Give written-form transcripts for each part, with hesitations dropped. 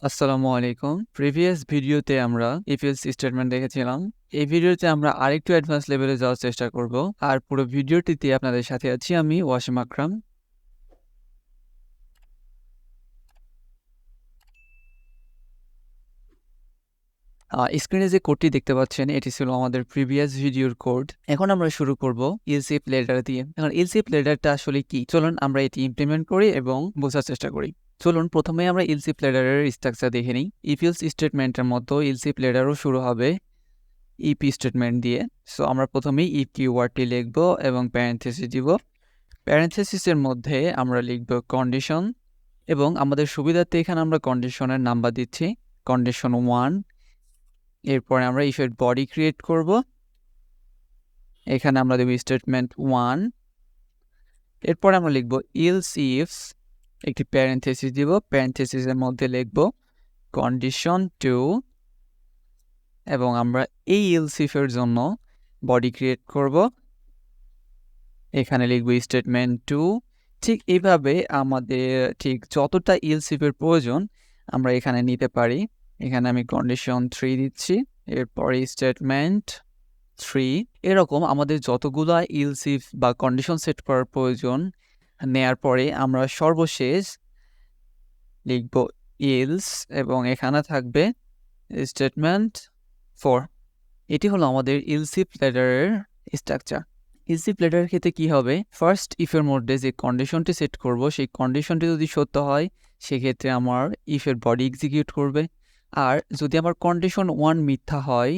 আসসালামু আলাইকুম। প্রিভিয়াস ভিডিওতে আমরা if else স্টেটমেন্ট দেখেছিলাম। এই ভিডিওতে আমরা আরেকটু অ্যাডভান্স লেভেলে যাওয়ার চেষ্টা করব। আর পুরো ভিডিওটিতে আপনাদের সাথে আছি আমি ওয়াসিম আকরাম। স্ক্রিনে যে কোডটি দেখতে পাচ্ছেন এটি ছিল আমাদের প্রিভিয়াস ভিডিওর কোড। এখন আমরা শুরু করব else if লেটার দিয়ে। এখন else if লেটারটা আসলে কি? চলুন আমরা এটি ইমপ্লিমেন্ট করি এবং বোঝার চেষ্টা করি। চলুন প্রথমে আমরা else if লেটারের স্ট্রাকচার দেখে নিই। if else স্টেটমেন্টের মতো else if লেটারও শুরু হবে if স্টেটমেন্ট দিয়ে। সো আমরা প্রথমেই if কিওয়ার্ডটি লিখব এবং প্যারেনথেসিস দিব। প্যারেনথেসিসের মধ্যে আমরা লিখব কন্ডিশন এবং আমাদের সুবিধার্থে এখানে আমরা কন্ডিশনের নাম্বার দিচ্ছি কন্ডিশন 1। এরপরে আমরা if এর বডি ক্রিয়েট করব। এখানে আমরা দেব স্টেটমেন্ট 1। এরপরে আমরা লিখব else if, একটি প্যারেনথেসিস দিব, প্যারেনথেসিসের মধ্যে লিখব কন্ডিশন 2 এবং আমরা এই else if এর জন্য বডি ক্রিয়েট করব। এখানে লিখব স্টেটমেন্ট 2। ঠিক এইভাবে আমাদের ঠিক যতটা else if এর প্রয়োজন আমরা এখানে নিতে পারি। এখানে আমি কন্ডিশন 3 দিচ্ছি, এরপরে স্টেটমেন্ট 3। এরকম আমাদের যতগুলা else if বা কন্ডিশন সেট করার প্রয়োজন নেয়ার পরে আমরা সর্বশেষ লিখব else এবং এখানে থাকবে স্টেটমেন্ট 4। এটি হলো আমাদের else if লেটারের স্ট্রাকচার। else if লেটারের ক্ষেত্রে কি হবে? ফার্স্ট if এর মধ্যে যে কন্ডিশনটি সেট করব সেই কন্ডিশনটি যদি সত্য হয় সেক্ষেত্রে আমার if এর বডি এক্সিকিউট করবে। আর যদি আমার কন্ডিশন 1 মিথ্যা হয়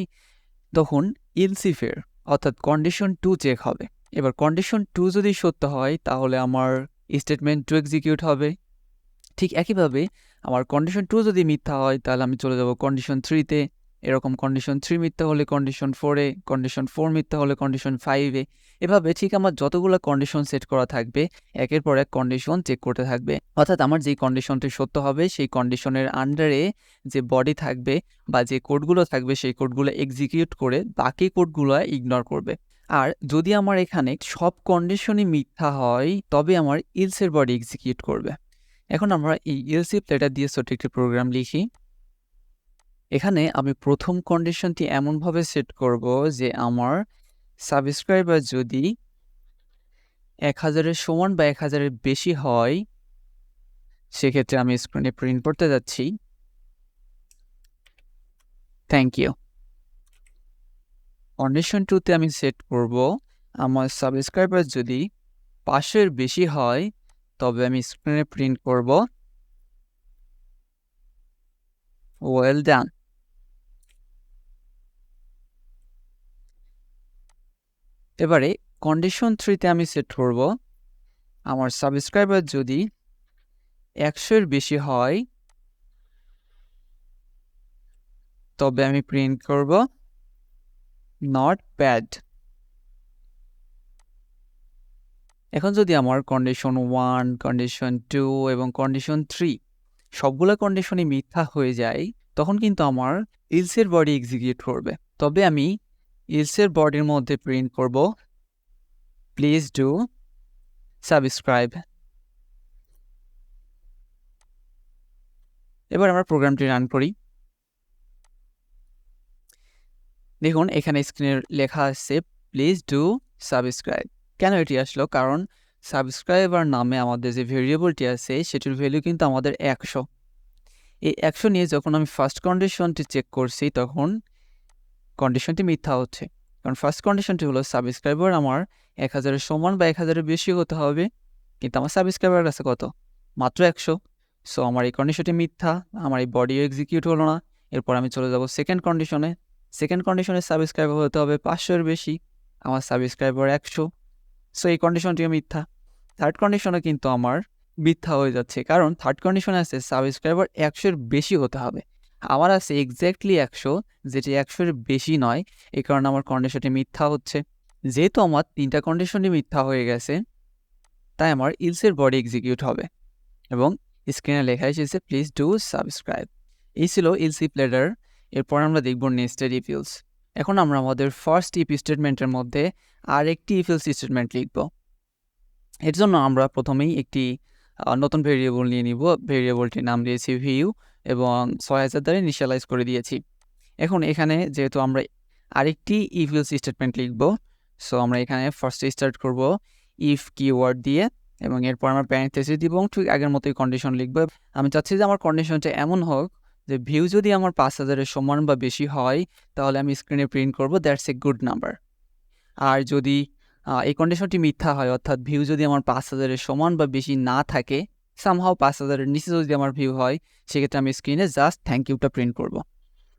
তখন else if এর অর্থাৎ কন্ডিশন 2 চেক হবে। এবার কন্ডিশন 2 যদি সত্য হয় তাহলে আমার স্টেটমেন্ট 2 এক্সিকিউট হবে। ঠিক একইভাবে আমার কন্ডিশন 2 যদি মিথ্যা হয় তাহলে আমি চলে যাব কন্ডিশন 3-তে। এরকম কন্ডিশন 3 মিথ্যা হলে কন্ডিশন 4-এ, কন্ডিশন 4 মিথ্যা হলে কন্ডিশন 5-এ। এভাবে ঠিক আমার যতগুলো কন্ডিশন সেট করা থাকবে একের পর এক কন্ডিশন চেক করতে থাকবে। অর্থাৎ আমার যেই কন্ডিশনটি সত্য হবে সেই কন্ডিশনের আন্ডারে যে বডি থাকবে বা যে কোডগুলো থাকবে সেই কোডগুলো এক্সিকিউট করে বাকি কোডগুলো ইগনোর করবে। আর যদি আমার এখানে সব কন্ডিশনই মিথ্যা হয় তবে আমার else এর বডি এক্সিকিউট করবে। এখন আমরা এই else if লেটার দিয়ে ছোট্ট একটি প্রোগ্রাম লিখি। এখানে আমি প্রথম কন্ডিশনটি এমনভাবে সেট করব যে আমার সাবস্ক্রাইবার যদি 1000-এর সমান বা 1000-এর বেশি হয় সেক্ষেত্রে আমি স্ক্রিনে প্রিন্ট করতে যাচ্ছি থ্যাংক ইউ। কন্ডিশন 2-তে আমি সেট করব আমার সাবস্ক্রাইবার যদি 500-এর বেশি হয় তবে আমি স্ক্রিনে প্রিন্ট করব ওয়েল ডান। এবারে কন্ডিশন 3-তে আমি সেট করব আমার সাবস্ক্রাইবার যদি 100-এর বেশি হয় তবে আমি প্রিন্ট করব নট ব্যাড। এখন যদি আমার কন্ডিশন 1, কন্ডিশন 2 এবং কন্ডিশন 3 সবগুলো কন্ডিশনই মিথ্যা হয়ে যায় তখন কিন্তু আমার else এর বডি এক্সিকিউট করবে। তবে আমি else এর বডির মধ্যে প্রিন্ট করব প্লিজ ডু সাবস্ক্রাইব। এবার আমরা প্রোগ্রামটি রান করি। দেখুন এখানে স্ক্রিনে লেখা আছে প্লিজ ডু সাবস্ক্রাইব। কেন এটি আসলো? কারণ সাবস্ক্রাইবার নামে আমাদের যে ভেরিয়েবলটি আছে সেটির ভ্যালু কিন্তু আমাদের 100। এই 100 নিয়ে যখন আমি ফার্স্ট কন্ডিশনটি চেক করছি তখন কন্ডিশনটি মিথ্যা হচ্ছে। কারণ ফার্স্ট কন্ডিশনটি হলো সাবস্ক্রাইবার আমার 1000-এর সমান বা 1000-এর বেশি হতে হবে, কিন্তু আমার সাবস্ক্রাইবার আছে কত? মাত্র 100। সো আমার এই কন্ডিশনটি মিথ্যা, আমার এই বডিও এক্সিকিউট হলো না। এরপর আমি চলে যাব সেকেন্ড কন্ডিশনে। সেকেন্ড কন্ডিশনে সাবস্ক্রাইবার হতে হবে 500-এর বেশি, আমার সাবস্ক্রাইবার 100। সো এই কন্ডিশনটিও মিথ্যা। থার্ড কন্ডিশনে কিন্তু আমার মিথ্যা হয়ে যাচ্ছে, কারণ থার্ড কন্ডিশনে আছে সাবস্ক্রাইবার 100-এর বেশি হতে হবে, আমার আছে এক্স্যাক্টলি 100 যেটি 100-এর বেশি নয়। এই কারণে আমার কন্ডিশনটি মিথ্যা হচ্ছে। যেহেতু আমার তিনটা কন্ডিশনই মিথ্যা হয়ে গেছে তাই আমার else এর বডি এক্সিকিউট হবে এবং স্ক্রিনে লেখা এসেছে প্লিজ ডু সাবস্ক্রাইব। এই ছিল else if লেটার। এরপর আমরা দেখব নেস্টেড if else। এখন আমরা আমাদের ফার্স্ট if স্টেটমেন্টের মধ্যে আরেকটি if else স্টেটমেন্ট লিখব। এর জন্য আমরা প্রথমেই একটি নতুন ভেরিয়েবল নিয়ে নিব। ভেরিয়েবলটির নাম দিয়েছি ভিউ এবং ৬০০০ দ্বারা ইনিশিয়ালাইজ করে দিয়েছি। এখন এখানে যেহেতু আমরা আরেকটি ইফ এলস স্টেটমেন্ট লিখব, সো আমরা এখানে ফার্স্টে স্টার্ট করব ইফ কিওয়ার্ড দিয়ে এবং এরপর আমরা প্যারেনথেসিস দিব এবং ঠিক আগের মতোই কন্ডিশন লিখব। আমি চাচ্ছি যে আমার কন্ডিশনটা এমন হোক যে ভিউ যদি আমার ৫,০০০-এর সমান বা বেশি হয় তাহলে আমি স্ক্রিনে প্রিন্ট করব দ্যাটস এ গুড নাম্বার। আর যদি এই কন্ডিশনটি মিথ্যা হয়, অর্থাৎ ভিউ যদি আমার ৫,০০০-এর সমান বা বেশি না থাকে, সামহাও ৫,০০০-এর নিচে যদি আমার ভিউ হয়, সেক্ষেত্রে আমি স্ক্রিনে জাস্ট থ্যাংক ইউটা প্রিন্ট করব।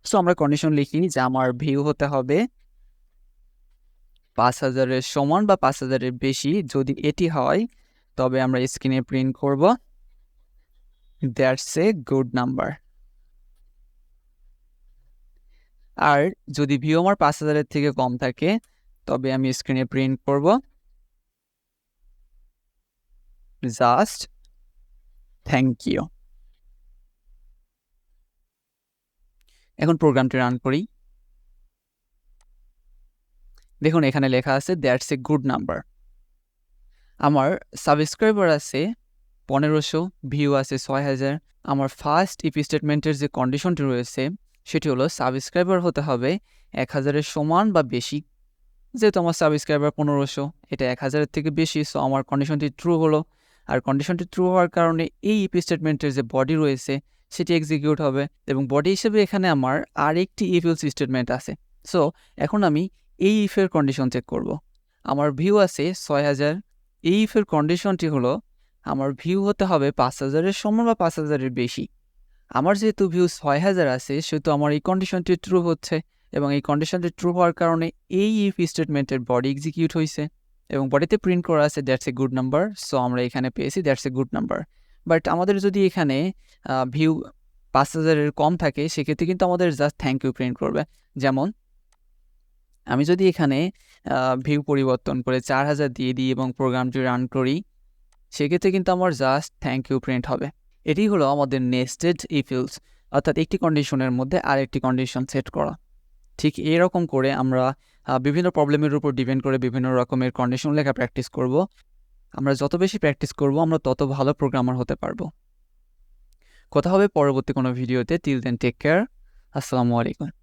সো আমরা কন্ডিশন লিখি যে আমার ভিউ হতে হবে ৫,০০০-এর সমান বা ৫,০০০-এর বেশি। যদি এটি হয় তবে আমরা স্ক্রিনে প্রিন্ট করব দ্যাটস এ গুড নাম্বার। আর যদি ভিউ আমার ৫,০০০-এর থেকে কম থাকে তবে আমি স্ক্রিনে প্রিন্ট করব জাস্ট থ্যাংক ইউ। এখন প্রোগ্রামটি রান করি। দেখুন এখানে লেখা আছে দ্যাটস এ গুড নাম্বার। আমার সাবস্ক্রাইবার আছে ১৫০০, ভিউ আছে ৬০০০। আমার ফার্স্ট ইফ স্টেটমেন্টের যে কন্ডিশনটি রয়েছে সেটি হলো সাবস্ক্রাইবার হতে হবে ১,০০০-এর সমান বা বেশি। যেহেতু আমার সাবস্ক্রাইবার ১৫০০, এটা ১,০০০-এর থেকে বেশি, সো আমার কন্ডিশনটি ট্রু হলো। আর কন্ডিশনটি ট্রু হওয়ার কারণে এই ইফ স্টেটমেন্টের যে বডি রয়েছে সেটি এক্সিকিউট হবে এবং বডি হিসেবে এখানে আমার আরেকটি ইফ এলস স্টেটমেন্ট আছে। সো এখন আমি এই ইফের কন্ডিশন চেক করব। আমার ভিউ আছে ৬০০০। এই ইফের কন্ডিশনটি হলো আমার ভিউ হতে হবে ৫,০০০-এর সমান বা ৫,০০০-এর বেশি। আমার যেহেতু ভিউ ৬০০০ আছে সেহেতু আমার এই কন্ডিশনটি ট্রু হচ্ছে এবং এই কন্ডিশনটি ট্রু হওয়ার কারণে এই ইফ স্টেটমেন্টের বডি এক্সিকিউট হয়েছে এবং বডিতে প্রিন্ট করা আছে that's a good number. So আমরা এখানে পেয়েছি that's a good number. But আমাদের যদি এখানে ভিউ ৫,০০০-এর কম থাকে সেক্ষেত্রে কিন্তু আমাদের জাস্ট থ্যাংক ইউ প্রিন্ট করবে। যেমন আমি যদি এখানে ভিউ পরিবর্তন করে ৪,০০০ দিয়ে দিই এবং প্রোগ্রামটি রান করি, সেক্ষেত্রে কিন্তু আমার জাস্ট থ্যাংক ইউ প্রিন্ট হবে। এটি হলো আমাদের নেস্টেড ইফ এলস, অর্থাৎ একটি কন্ডিশনের মধ্যে আরেকটি কন্ডিশন সেট করা। ঠিক এরকম করে আমরা বিভিন্ন প্রবলেমের উপর ডিপেন্ড করে বিভিন্ন রকমের কন্ডিশন লেখা প্র্যাকটিস করব। আমরা যত বেশি প্র্যাকটিস করব আমরা তত ভালো প্রোগ্রামার হতে পারবো। কথা হবে পরবর্তী কোনো ভিডিওতে। Till then take care. আসসালামু আলাইকুম।